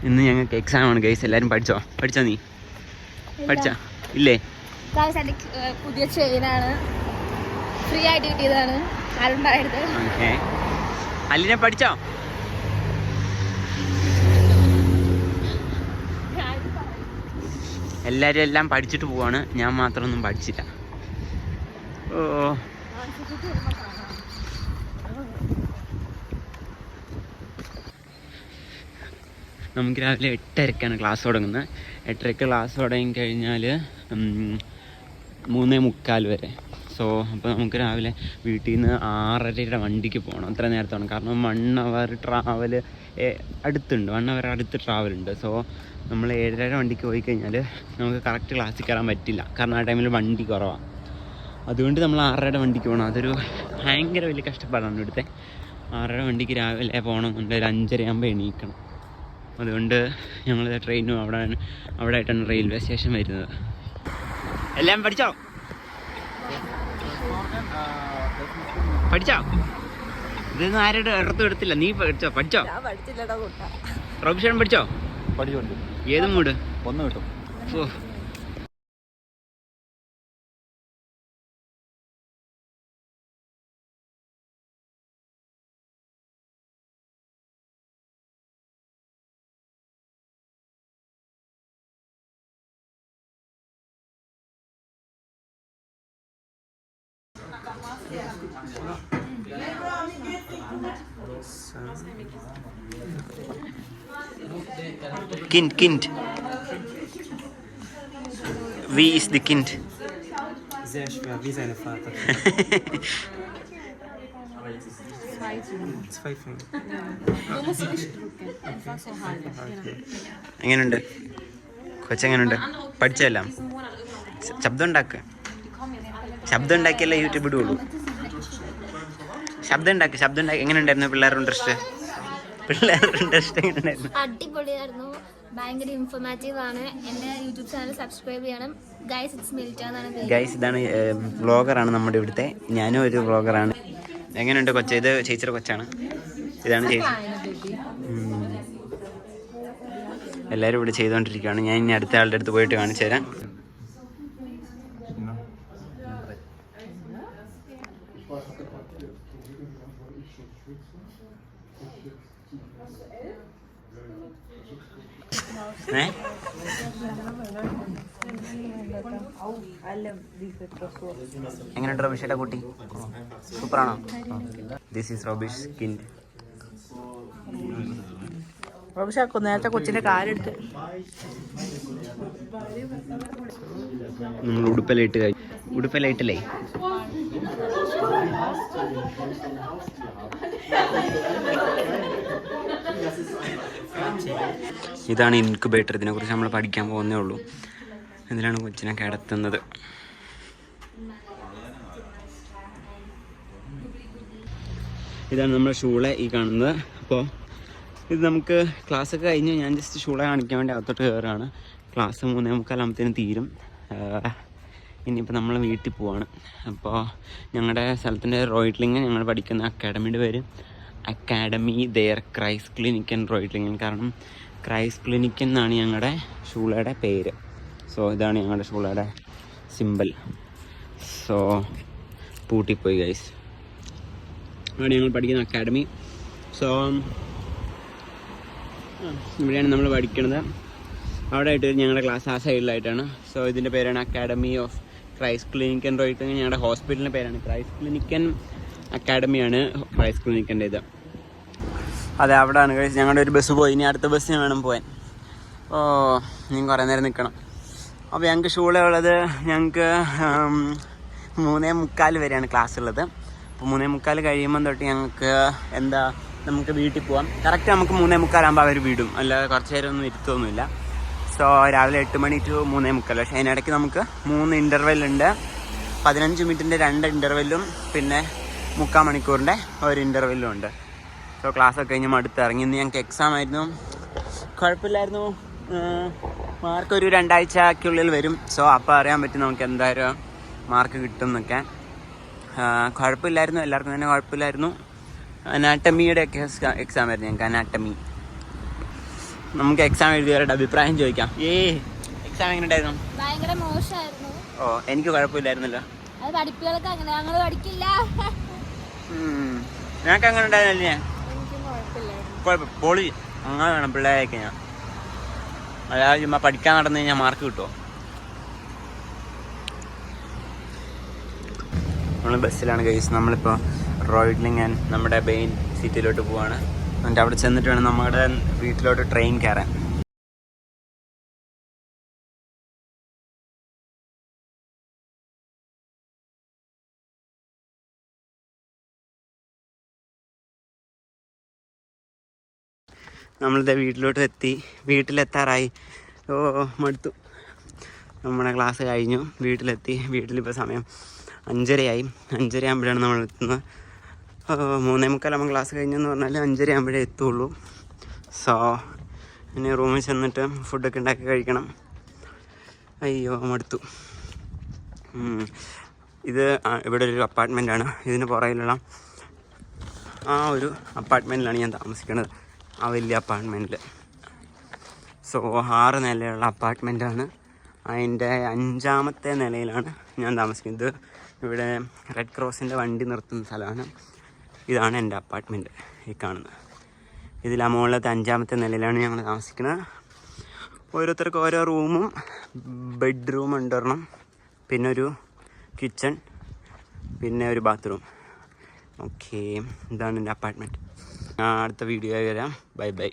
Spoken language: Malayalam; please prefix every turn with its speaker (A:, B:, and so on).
A: ഇന്ന് ഞങ്ങൾക്ക് എക്സാം ആണ് ഗൈസ്. എല്ലാവരും പഠിച്ചോ നീ പഠിച്ചോ ഇല്ലേ?
B: പുതിയ ചെയിനാണ്, ഫ്രീ ആയിട്ട് കിട്ടിയതാണ്.
A: ഓക്കെ, അല്ലിനെ പഠിച്ചോ? എല്ലാവരും എല്ലാം പഠിച്ചിട്ട് പോവാണ്, ഞാൻ മാത്രമൊന്നും പഠിച്ചില്ല. ഓ നമുക്ക് രാവിലെ 8:30ക്കാണ് ക്ലാസ് തുടങ്ങുന്നത്. 8:30 ക്ലാസ് തുടങ്ങി കഴിഞ്ഞാൽ 3:45 വരെ. സോ അപ്പോൾ നമുക്ക് രാവിലെ വീട്ടിൽ നിന്ന് 6:30യുടെ വണ്ടിക്ക് പോകണം. അത്ര നേരത്തെ വേണം, കാരണം 1 അവർ ട്രാവൽ അടുത്തുണ്ട്, 1 അവർ അടുത്ത് ട്രാവലുണ്ട്. സോ നമ്മൾ 7:30 വണ്ടിക്ക് പോയി കഴിഞ്ഞാൽ നമുക്ക് കറക്റ്റ് ക്ലാസ്സിൽ കയറാൻ പറ്റില്ല, കാരണം ആ ടൈമിൽ വണ്ടി കുറവാണ്. അതുകൊണ്ട് നമ്മൾ 6:30 വണ്ടിക്ക് പോകണം. അതൊരു ഭയങ്കര വലിയ കഷ്ടപ്പാടാണ്. ഇവിടുത്തെ 6:30 വണ്ടിക്ക് രാവിലെ പോകണമെന്നുണ്ട്, ഒരു 5:30 ആകുമ്പോൾ എണീക്കണം. അതുകൊണ്ട് ഞങ്ങൾ ട്രെയിനും അവിടെ ആയിട്ടാണ് റെയിൽവേ സ്റ്റേഷൻ വരുന്നത്. എല്ലാം പഠിച്ചോ? ഇതൊന്നും ആരുടെ ഇടത്തും എടുത്തില്ല. നീ പഠിച്ചോ? റോബിഷൻ പഠിച്ചോ? ഏത് മൂട് ഒന്ന് കിട്ടും. ഓ Kind. Wie ist die Kind?
C: Sehr schwer, wie seine Vater. 2 Finger.
A: എങ്ങനെയുണ്ട് കൊച്ചെങ്ങനെയുണ്ട്? പഠിച്ചെല്ലാം ശബ്ദം ഉണ്ടാക്കിയല്ലേ യൂട്യൂബ് ഇടുള്ളൂ. ശബ്ദം ഉണ്ടാക്കി. എങ്ങനെയുണ്ടായിരുന്നു പിള്ളേരുടെ ഇൻട്രസ്റ്റ്? എങ്ങനെയുണ്ടായിരുന്നു?
B: അടിപൊളിയായിരുന്നു, ഭയങ്കര ഇൻഫോർമാറ്റീവ് ആണ്. എൻ്റെ യൂട്യൂബ് ചാനൽ സബ്സ്ക്രൈബ് ചെയ്യണം ഗൈസ്. ഇറ്റ്സ് മിൽറ്റ എന്നാണ്
A: ഗൈസ്. ഇതാണ് വ്ളോഗറാണ് നമ്മുടെ ഇവിടുത്തെ. ഞാനും ഒരു വ്ളോഗറാണ്. എങ്ങനെയുണ്ട് കൊച്ചെ? ഇത് ചേച്ചിയുടെ കൊച്ചാണ്. ഇതാണ് ചേച്ചി. എല്ലാവരും ഇവിടെ ചെയ്തുകൊണ്ടിരിക്കുകയാണ്. ഞാൻ ഇനി അടുത്ത ആളുടെ അടുത്ത് പോയിട്ട് കാണിച്ചു തരാം. എങ്ങനെയുണ്ട് റോബിഷയുടെ കുട്ടി? സൂപ്പറാണോ? This is Robish kind.
D: Robisha നേരത്തെ കൊച്ചിന്റെ കാലെടുത്ത്
A: നമ്മൾ ഉടുപ്പലായിട്ടില്ലേ? ഇതാണ് ഇൻക്യുബേറ്റർ. ഇതിനെക്കുറിച്ച് നമ്മൾ പഠിക്കാൻ പോകുന്നേ ഉള്ളൂ. ഇതിലാണ് കൊച്ചിനെ കിടത്തുന്നത്. ഇതാണ് നമ്മുടെ ഷൂളെ ഈ കാണുന്നത്. അപ്പോൾ ഇത് നമുക്ക് ക്ലാസ്സൊക്കെ കഴിഞ്ഞ് ഞാൻ ജസ്റ്റ് ഷൂളെ കാണിക്കാൻ വേണ്ടി അകത്തോട്ട് കയറുകയാണ്. ക്ലാസ് 3:45 തീരും. ഇനിയിപ്പോൾ നമ്മൾ വീട്ടിൽ പോവാണ്. അപ്പോൾ ഞങ്ങളുടെ സ്ഥലത്തിൻ്റെ റോയിട്ട്ലിംഗ് ഞങ്ങൾ പഠിക്കുന്ന അക്കാഡമിയുടെ പേര് academy there Christ clinic and റോയിട്ട്ലിംഗ്. കാരണം ക്രൈസ്റ്റ് ക്ലിനിക് എന്നാണ് ഞങ്ങളുടെ ഷൂളയുടെ പേര്. സോ ഇതാണ് ഞങ്ങളുടെ ഷൂളയുടെ സിമ്പൽ. സോ പൂട്ടിപ്പോയി ഗൈസ്. അവിടെ ഞങ്ങൾ പഠിക്കുന്ന അക്കാഡമി. സോ ഇവിടെയാണ് നമ്മൾ പഠിക്കുന്നത്. അവിടെ ആയിട്ട് ഞങ്ങളുടെ ക്ലാസ് ആ സൈഡിലായിട്ടാണ്. സോ ഇതിൻ്റെ പേരാണ് academy of Christ clinic and റോയിട്ട്ലിംഗ്. ഞങ്ങളുടെ ഹോസ്പിറ്റലിൻ്റെ പേരാണ് ക്രൈസ്റ്റ് ക്ലിനിക് ആൻഡ് അക്കാഡമിയാണ് ക്രൈസ്റ്റ് ക്ലിനിക്കിൻ്റെ ഇത്. അതെ, അവിടെയാണ് കഴിച്ച് ഞങ്ങളുടെ ഒരു ബസ് പോയി. ഇനി അടുത്ത ബസ്സിന് വേണം പോകാൻ. ഓ ഇനി കുറേ നേരം നിൽക്കണം. അപ്പോൾ ഞങ്ങൾക്ക് ഷൂളെ ഉള്ളത് ഞങ്ങൾക്ക് 3:45 വരെയാണ് ക്ലാസ് ഉള്ളത്. അപ്പോൾ 3:45 കഴിയുമ്പം തൊട്ട് ഞങ്ങൾക്ക് നമുക്ക് വീട്ടിൽ പോകാം. കറക്റ്റ് നമുക്ക് 3:45 ആകുമ്പോൾ അവർ വിടും, അല്ലാതെ കുറച്ച് നേരം ഒന്നും ഇരുത്തൊന്നുമില്ല. സോ രാവിലെ 8 മണി ടു 3:45. പക്ഷേ അതിനിടയ്ക്ക് നമുക്ക് 3 ഇൻ്റർവെല്ലുണ്ട്. 15 മിനിറ്റിൻ്റെ 2 ഇൻ്റർവെല്ലും പിന്നെ 3/4 മണിക്കൂറിൻ്റെ ഒരു ഇൻ്റർവെല്ലും ഉണ്ട്. സോ ക്ലാസ്സൊക്കെ കഴിഞ്ഞ് അടുത്തിറങ്ങി. ഇന്ന് ഞങ്ങൾക്ക് എക്സാം ആയിരുന്നു. കുഴപ്പമില്ലായിരുന്നു. മാർക്ക് ഒരു 2 ആഴ്ചക്കുള്ളിൽ വരും. സോ അപ്പോൾ അറിയാൻ പറ്റും നമുക്ക് എന്തായാലും മാർക്ക് കിട്ടും എന്നൊക്കെ. കുഴപ്പമില്ലായിരുന്നു, എല്ലാവർക്കും തന്നെ കുഴപ്പമില്ലായിരുന്നു. അനാട്ടമിയുടെ ഒക്കെ എക്സാം ആയിരുന്നു ഞങ്ങൾക്ക്. അനാട്ടമി നമുക്ക് എക്സാം എഴുതിയവരുടെ അഭിപ്രായം ചോദിക്കാം. എക്സാം എങ്ങനെ ഉണ്ടായിരുന്നു?
B: ഭയങ്കര മോശമായിരുന്നു.
A: ഓ, എനിക്ക് കുഴപ്പമില്ലായിരുന്നല്ലോ.
B: അത് പഠിപ്പുകളൊക്കെ അങ്ങനെ, ഞങ്ങൾ പഠിക്കില്ല.
A: ഞങ്ങൾക്ക് അങ്ങനെ ഉണ്ടായിരുന്നല്ലേ?
B: എനിക്കും കുഴപ്പമില്ലായിരുന്നു.
A: കുഴപ്പം പൊളി. അങ്ങനെ വേണം പിള്ളേരൊക്കെ. ഞാൻ അതായത് ചുമ്മാ പഠിക്കാൻ നടന്നു കഴിഞ്ഞാൽ മാർക്ക് കിട്ടുമോ? നമ്മൾ ബസ്സിലാണ് ഗൈസ്. നമ്മളിപ്പോൾ റോയിഡ്ലിംഗ് നമ്മുടെ മെയിൻ സിറ്റിയിലോട്ട് പോവാണ്. എന്നിട്ട് അവിടെ ചെന്നിട്ട് വേണം നമ്മുടെ വീട്ടിലോട്ട് ട്രെയിൻ കയറാൻ. നമ്മളിത് വീട്ടിലോട്ട് എത്തി, വീട്ടിലെത്താറായി. ഓ മടുത്തു. നമ്മുടെ ക്ലാസ് കഴിഞ്ഞു, വീട്ടിലെത്തി. വീട്ടിലിപ്പോൾ സമയം 5:30 5:30 നമ്മൾ എത്തുന്നത്. 3:45 ക്ലാസ് കഴിഞ്ഞെന്ന് പറഞ്ഞാൽ 5:30 എത്തുള്ളൂ. സോ ഇനി റൂമിൽ ചെന്നിട്ട് ഫുഡൊക്കെ ഉണ്ടാക്കി കഴിക്കണം. അയ്യോ മടുത്തു. ഇത് ഇവിടെ ഒരു അപ്പാർട്ട്മെൻറ്റാണ്. ഇതിന് പുറകിലുള്ള ആ ഒരു അപ്പാർട്ട്മെൻറ്റിലാണ് ഞാൻ താമസിക്കുന്നത്, ആ വലിയ അപ്പാർട്ട്മെൻറ്റിൽ. സോ 6 നിലയുള്ള അപ്പാർട്ട്മെൻറ്റാണ്. അതിൻ്റെ 5ാമത്തെ നിലയിലാണ് ഞാൻ താമസിക്കുന്നത്. ഇവിടെ റെഡ് ക്രോസിൻ്റെ വണ്ടി നിർത്തുന്ന സ്ഥലമാണ്. ഇതാണ് എൻ്റെ അപ്പാർട്ട്മെൻറ്റ്, ഈ കാണുന്നത്. ഇതിൽ ആ മുകളിലത്തെ 5ാമത്തെ നിലയിലാണ് ഞങ്ങൾ താമസിക്കുന്നത്. ഓരോരുത്തർക്ക് ഓരോ റൂമും ബെഡ്റൂം ഉണ്ടൊരെണ്ണം, പിന്നെ ഒരു കിച്ചൺ, പിന്നെ ഒരു ബാത്റൂം. ഓക്കെ, ഇതാണ് എൻ്റെ അപ്പാർട്ട്മെൻറ്റ്. അടുത്ത വീഡിയോ വരാം. Bye bye.